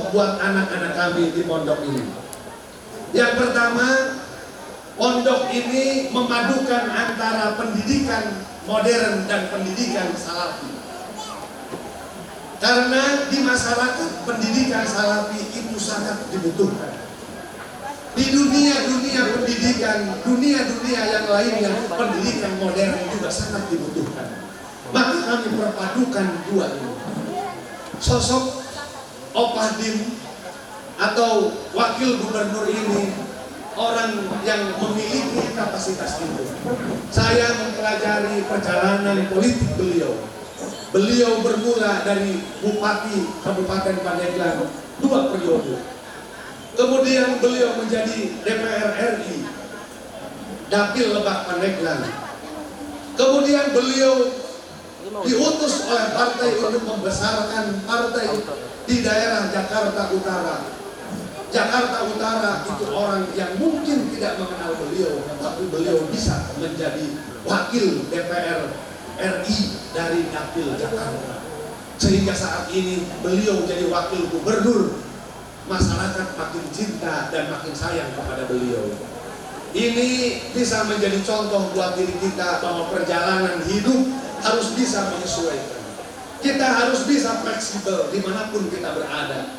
contoh buat anak-anak kami di pondok ini. Yang pertama, pondok ini memadukan antara pendidikan modern dan pendidikan salafi. Karena di masyarakat pendidikan salafi itu sangat dibutuhkan. Di dunia-dunia pendidikan, dunia-dunia yang lainnya, pendidikan modern juga sangat dibutuhkan. Maka kami perpadukan dua ini. Sosok Opah Dim atau wakil gubernur ini orang yang memiliki kapasitas itu. Saya mempelajari perjalanan politik beliau. Beliau bermula dari Bupati Kabupaten Pandeglang 2 periode. Kemudian beliau menjadi DPR RI Dapil Lebak Pandeglang. Kemudian beliau diutus oleh partai untuk membesarkan partai di daerah Jakarta Utara. Jakarta Utara itu orang yang mungkin tidak mengenal beliau, tapi beliau bisa menjadi wakil DPR RI dari Dapil Jakarta. Sehingga saat ini beliau jadi wakil gubernur, masyarakat makin cinta dan makin sayang kepada beliau. Ini bisa menjadi contoh buat diri kita bahwa perjalanan hidup harus bisa menyesuaikan. Kita harus bisa fleksibel dimanapun kita berada.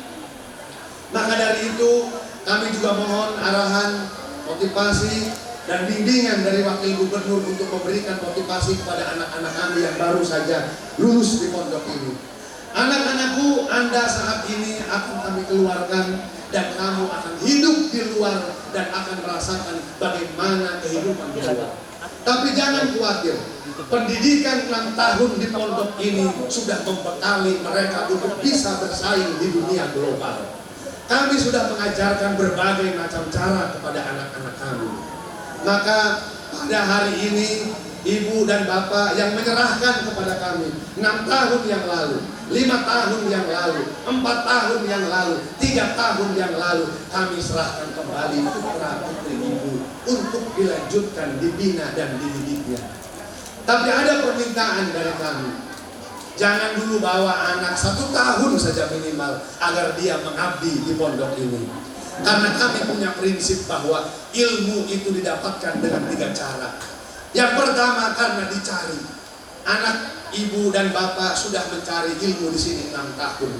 Maka dari itu kami juga mohon arahan, motivasi dan bimbingan dari wakil gubernur untuk memberikan motivasi kepada anak-anak kami yang baru saja lulus di pondok ini. Anak-anakku, Anda saat ini akan kami keluarkan dan kamu akan hidup di luar dan akan merasakan bagaimana kehidupan di luar. Tapi jangan khawatir, pendidikan 6 tahun di pondok ini sudah membekali mereka untuk bisa bersaing di dunia global. Kami sudah mengajarkan berbagai macam cara kepada anak-anak kami. Maka pada hari ini ibu dan bapak yang menyerahkan kepada kami 6 tahun yang lalu, 5 tahun yang lalu, 4 tahun yang lalu, 3 tahun yang lalu, kami serahkan kembali putra putri ibu untuk dilanjutkan, dibina dan dididiknya. Tapi ada permintaan dari kami, jangan dulu bawa anak 1 tahun saja minimal agar dia mengabdi di pondok ini. Karena kami punya prinsip bahwa ilmu itu didapatkan dengan 3 cara. Yang pertama karena dicari. Anak ibu dan bapak sudah mencari ilmu di sini 6 tahun.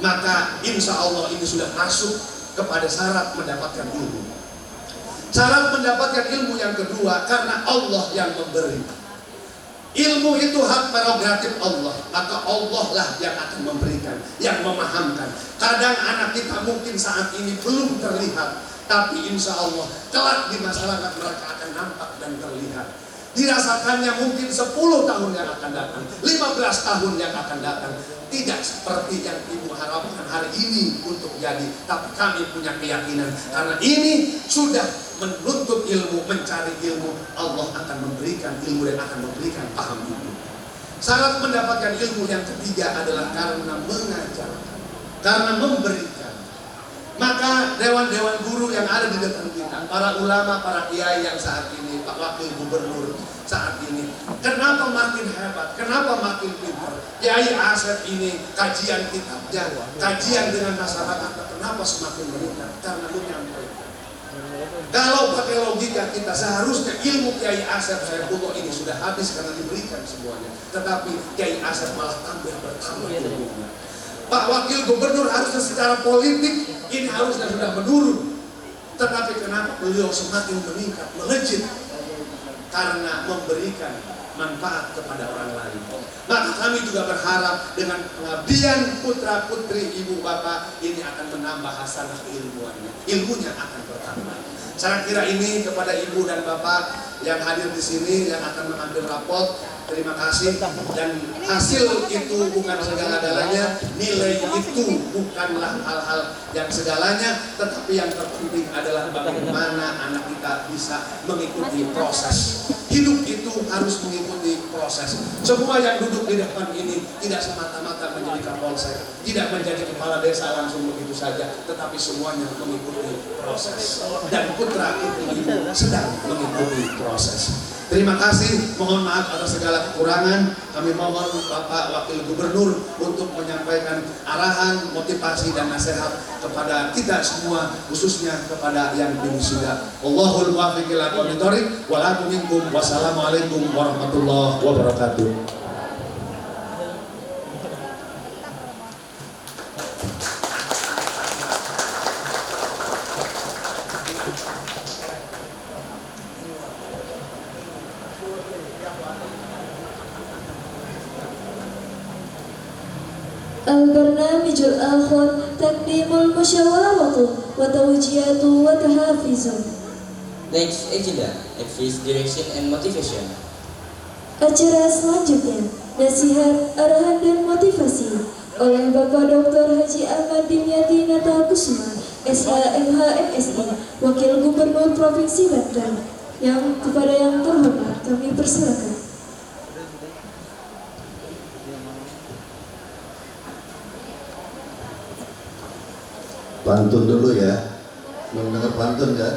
Maka insya Allah ini sudah masuk kepada syarat mendapatkan ilmu. Syarat mendapatkan ilmu yang kedua karena Allah yang memberi. Ilmu itu hak prerogatif Allah, maka Allah lah yang akan memberikan, yang memahamkan. Kadang anak kita mungkin saat ini belum terlihat, tapi insya Allah kelak di masyarakat mereka akan nampak dan terlihat. Dirasakannya mungkin 10 tahun yang akan datang, 15 tahun yang akan datang. Tidak seperti yang ibu harapkan hari ini untuk jadi, tapi kami punya keyakinan karena ini sudah menuntut ilmu, mencari ilmu, Allah akan memberikan ilmu dan akan memberikan paham itu. Syarat mendapatkan ilmu yang ketiga adalah karena mengajarkan, karena memberikan. Maka dewan-dewan guru yang ada di depan kita, para ulama, para kiai yang saat ini, Pak Wakil Gubernur saat ini, kenapa makin hebat, kenapa makin pintar? Kiai Asep ini kajian kitabnya, kajian dengan masyarakat, kenapa semakin meningkat? Karena menyampaikan. Kalau pakai logika kita seharusnya ilmu Kiai Asep Saifullah ini sudah habis karena diberikan semuanya. Tetapi Kiai Asep malah bertambah ilmunya. Pak Wakil Gubernur harusnya secara politik ini harusnya sudah menurun. Tetapi kenapa beliau semakin meningkat, melejit? Karena memberikan manfaat kepada orang lain. Maka kami juga berharap dengan pengabdian putra putri ibu bapak ini akan menambah hasanah keilmuannya. Ilmunya akan bertambah. Saya kira ini kepada ibu dan bapak yang hadir di sini yang akan mengambil rapot. Terima kasih, dan hasil itu bukan segala-galanya, nilai itu bukanlah hal-hal yang segalanya, tetapi yang terpenting adalah bagaimana anak kita bisa mengikuti proses. Hidup itu harus mengikuti proses. Semua yang duduk di depan ini tidak semata-mata menjadi kapolsek, tidak menjadi kepala desa langsung begitu saja, tetapi semuanya mengikuti proses. Dan putra putri ibu sedang mengikuti proses. Terima kasih, mohon maaf atas segala kekurangan. Kami mohon Bapak Wakil Gubernur untuk menyampaikan arahan, motivasi dan nasihat kepada kita semua, khususnya kepada yang di wisuda. Wallahul muwaffiq ila aqwamit thoriq, wa lakum minkum. Wassalamualaikum warahmatullahi wabarakatuh. البرنامج الآخر تقديم المشاورة وتوجيهات وتحافيز. Next agenda, advice, direction, and motivation. Acara selanjutnya, nasihat, arahan dan motivasi oleh Bapak Dr. Haji Ahmad Dimyati Natakusuma, SHMHMSI, Wakil Gubernur Provinsi Banten. Yang kepada yang terhormat kami persilakan. Pantun dulu ya, mau dengar pantun kan?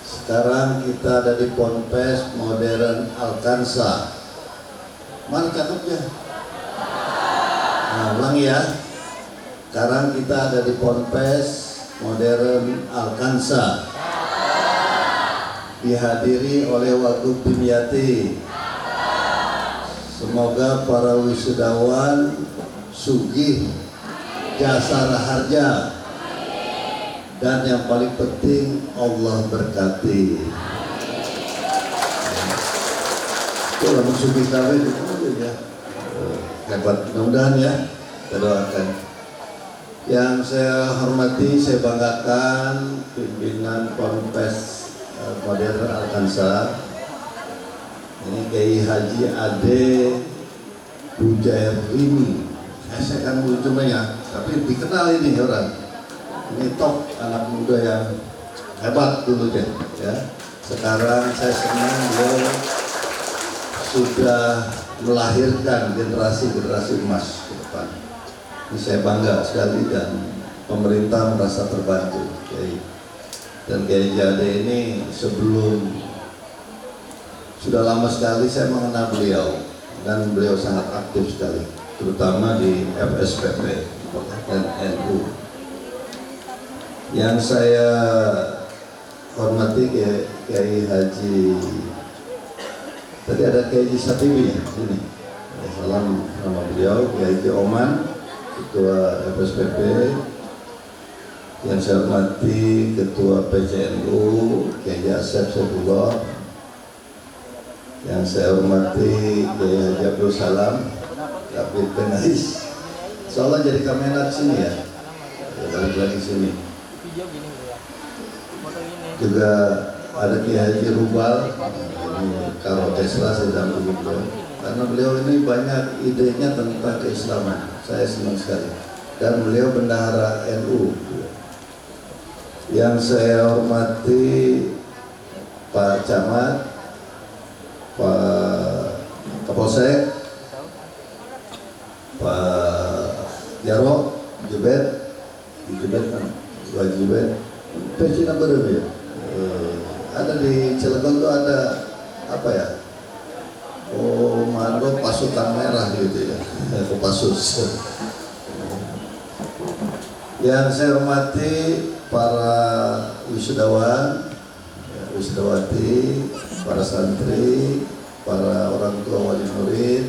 Sekarang kita ada di Ponpes Modern Alkansa. Mana cakepnya? Nah, ulang ya. Sekarang kita ada di Ponpes Modern Alkansa. Dihadiri oleh Wagub Dimyati. Semoga para wisudawan sugih, jasara harja, dan yang paling penting Allah berkati. Kalau sugih kawin itu ya hebat, mudah-mudahan ya. Kita doakan. Yang saya hormati, saya banggakan pimpinan Ponpes Modern Alkansa. Ini Kiai Haji Ade Bujairimi. Saya kan ujungnya, tapi dikenal ini orang. Ini top anak muda yang hebat dulu ya. Sekarang saya senang beliau sudah melahirkan generasi emas ke depan. Ini saya bangga sekali dan pemerintah merasa terbantu. Dan Kiai Ade ini sebelum sudah lama sekali saya mengenal beliau dan beliau sangat aktif sekali, terutama di FSPP dan NU. Yang saya hormati Kiai Haji, tadi ada Kiai Haji Satibi ini. Salam nama beliau, Kiai Haji Oman, Ketua FSPP. Yang saya hormati Ketua PCNU, Kiai Haji Asep Saifullah. Yang saya hormati Kiai Haji Abdul Salam, Kapit Penais. Soalnya jadi kamera sini ya, balik lagi sini. Juga ada Kiai Haji Rubal, ini Karo Tesla sedang beliau. Karena beliau ini banyak idenya tentang keislaman, saya senang sekali. Dan beliau bendahara NU. Yang saya hormati Pak Camat, Pak Kapolsek, Pak Jarwo, Jubet kan, Pak Jubet, pensiun berapa ya? Ada di Cilegon tuh ada apa ya? Komando Pasukan Merah gitu ya, Kopassus. Yang saya hormati para wisudawan, wisudawati, para santri, para orang tua wali murid,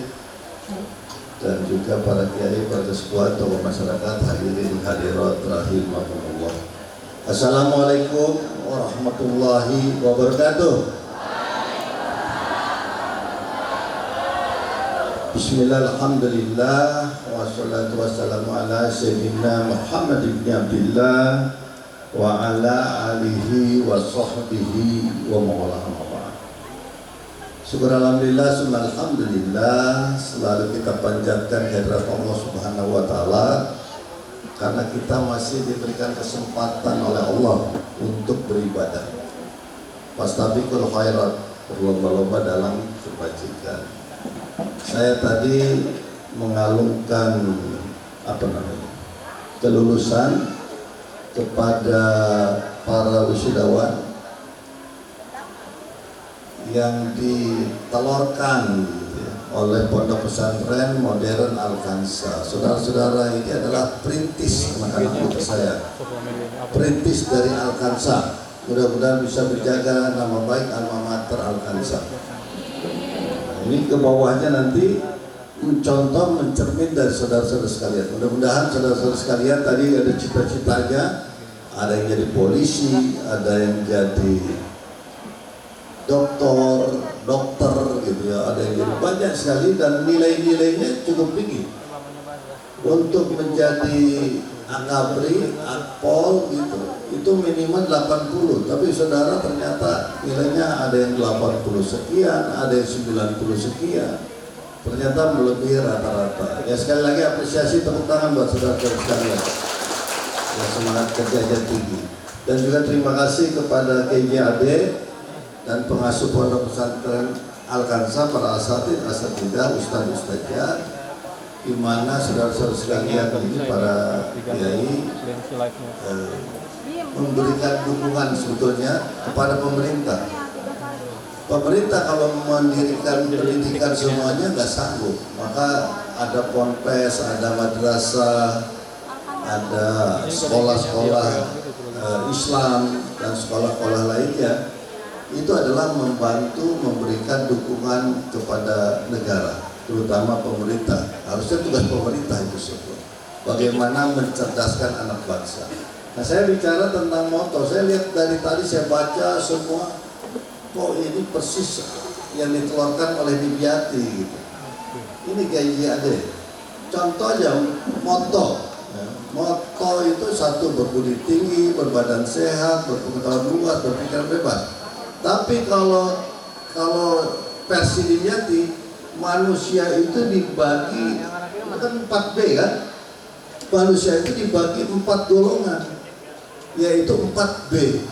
dan juga para kiai, para kesekuan, tokoh masyarakat, hadirin hadirat rahimakumullah. Assalamualaikum warahmatullahi wabarakatuh. Bismillah, alhamdulillah, wassalatu wassalamu ala sayyidina Muhammad ibn Abdillah wa ala alihi wa sahbihi wa mawala. Syukur alhamdulillah, summa alhamdulillah, selalu kita panjatkan kehadirat Allah Subhanahu wa taala karena kita masih diberikan kesempatan oleh Allah untuk beribadah. Fastabiqul khairat, berlomba-lomba dalam kebajikan. Saya tadi mengalungkan kelulusan kepada para wisudawan yang ditelorkan gitu ya, oleh Pondok Pesantren Modern Al-Khansa. Saudara-saudara, ini adalah perintis anak-anak putra saya, perintis dari Al-Khansa. Mudah-mudahan bisa menjaga nama baik alma mater Al-Khansa. Ini ke bawahnya nanti mencontoh, mencermin dari saudara-saudara sekalian. Mudah-mudahan saudara-saudara sekalian tadi ada cita-citanya, ada yang jadi polisi, ada yang jadi dokter gitu ya, ada yang jadi banyak sekali, dan nilai-nilainya cukup tinggi untuk menjadi akabri, akpol gitu. Itu minimal 80, tapi saudara ternyata nilainya ada yang 80 sekian, ada yang 90 sekian. Ternyata melebihi rata-rata. Ya, sekali lagi apresiasi, tepuk tangan buat saudara-saudara sekalian yang semangat kerjanya tinggi. Dan juga terima kasih kepada KJAD dan pengasuh Pondok Pesantren Al-Khansa, para asatidzah, ustaz-ustazah, di mana saudara-saudara sekalian ini para kiai memberikan dukungan sebetulnya kepada pemerintah. Pemerintah kalau mendirikan pendidikan semuanya nggak sanggup, maka ada ponpes, ada madrasah, ada sekolah-sekolah Islam dan sekolah-sekolah lainnya. Itu adalah membantu memberikan dukungan kepada negara, terutama pemerintah. Harusnya tugas pemerintah itu semua, bagaimana mencerdaskan anak bangsa. Nah, saya bicara tentang moto. Saya lihat dari tadi, saya baca semua, kok ini persis yang dikeluarkan oleh Dibiati gitu. Ini KJAD. Contoh aja moto. Moto itu satu, berbudi tinggi, berbadan sehat, berpengetahuan luas, berpikiran bebas. Tapi kalau versi Dibiati, manusia itu dibagi, kan 4B kan? Manusia itu dibagi 4 golongan, yaitu 4B.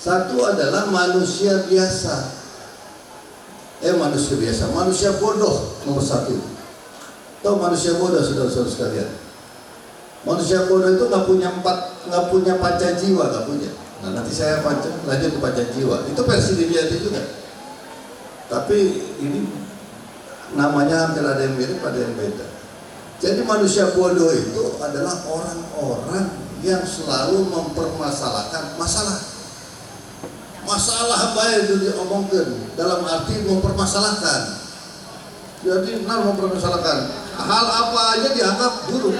Satu adalah manusia biasa. Manusia biasa, manusia bodoh nomor 1. Tahu manusia bodoh, saudara-saudara sekalian? Manusia bodoh itu nggak punya panca jiwa, nggak punya. Nah, nanti saya lanjut ke panca jiwa. Itu versi Dibiati juga. Tapi ini namanya hampir ada yang mirip, ada yang beda. Jadi manusia bodoh itu adalah orang-orang yang selalu mempermasalahkan masalah. Masalah apa itu diomongkan, dalam arti mempermasalahkan. Jadi mempermasalahkan. Hal apa aja dianggap buruk,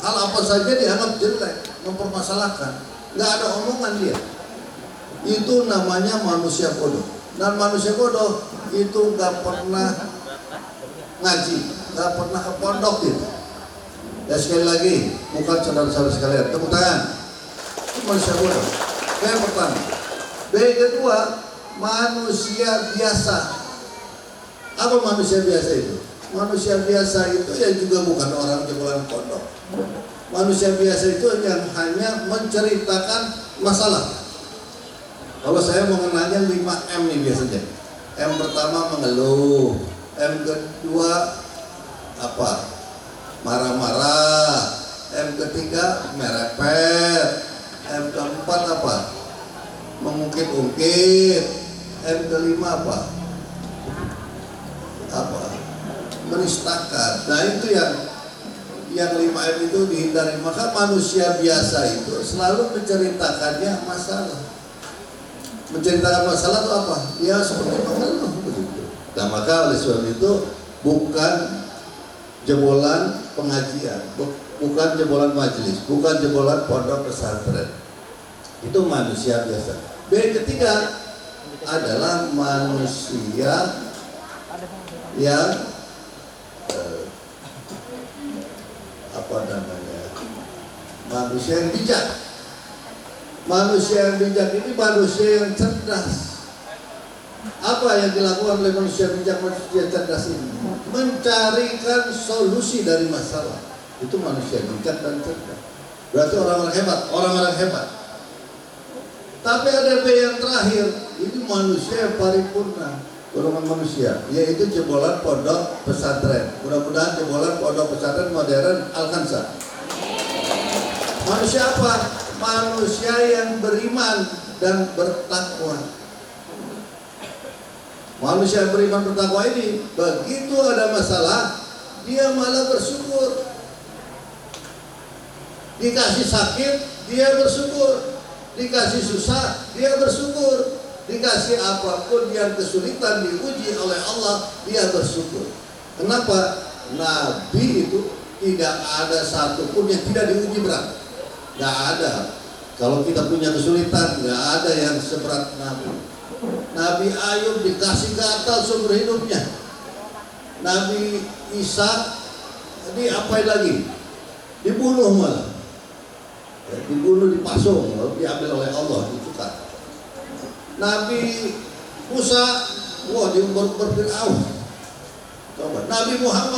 hal apa saja dianggap jelek, mempermasalahkan. Nggak ada omongan dia. Itu namanya manusia bodoh. Dan manusia bodoh itu nggak pernah ngaji, nggak pernah ke pondok gitu. Ya, sekali lagi, bukan saudara-saudara sekalian, tepuk tangan. Itu manusia bodoh. Yang pertama. Kedua, manusia biasa. Apa manusia biasa itu? Manusia biasa itu yang juga bukan orang jebolan pondok. Manusia biasa itu yang hanya menceritakan masalah. Kalau saya mengenalnya 5M nih biasanya. M pertama mengeluh, M kedua apa? Marah-marah, M ketiga merepet, M keempat apa? Mengungkit-ungkit, M kelima apa? Menistakan. Nah, itu yang 5M itu dihindari. Maka manusia biasa itu selalu menceritakannya masalah. Menceritakan masalah itu apa? Ya seperti mengeluh begitu. Nah, maka oleh sebab itu bukan jebolan pengajian, bukan jebolan majelis, bukan jebolan pondok pesantren. Itu manusia biasa. Ketiga adalah manusia yang manusia yang bijak. Manusia yang bijak ini manusia yang cerdas. Apa yang dilakukan oleh manusia bijak, manusia cerdas ini? Mencarikan solusi dari masalah. Itu manusia bijak dan cerdas. Berarti orang-orang hebat, orang-orang hebat. Tapi ada B yang terakhir, ini manusia yang paripurna, golongan manusia, yaitu jebolan pondok pesantren. Mudah-mudahan jebolan pondok pesantren modern Al-Khansa. Manusia apa? Manusia yang beriman dan bertakwa. Manusia yang beriman bertakwa ini begitu ada masalah dia malah bersyukur. Dikasih sakit dia bersyukur, dikasih susah dia bersyukur, dikasih apapun yang kesulitan diuji oleh Allah dia bersyukur. Kenapa? Nabi itu tidak ada satupun yang tidak diuji berat. Gak ada. Kalau kita punya kesulitan, gak ada yang seberat Nabi. Nabi Ayub dikasih gatal seumur hidupnya. Nabi Isa diapain lagi? Dibunuh malah. Dibunuh, dipasung, diambil oleh Allah, ditukar. Nabi Musa, wah diumbar Fir'aun. Coba, Nabi Muhammad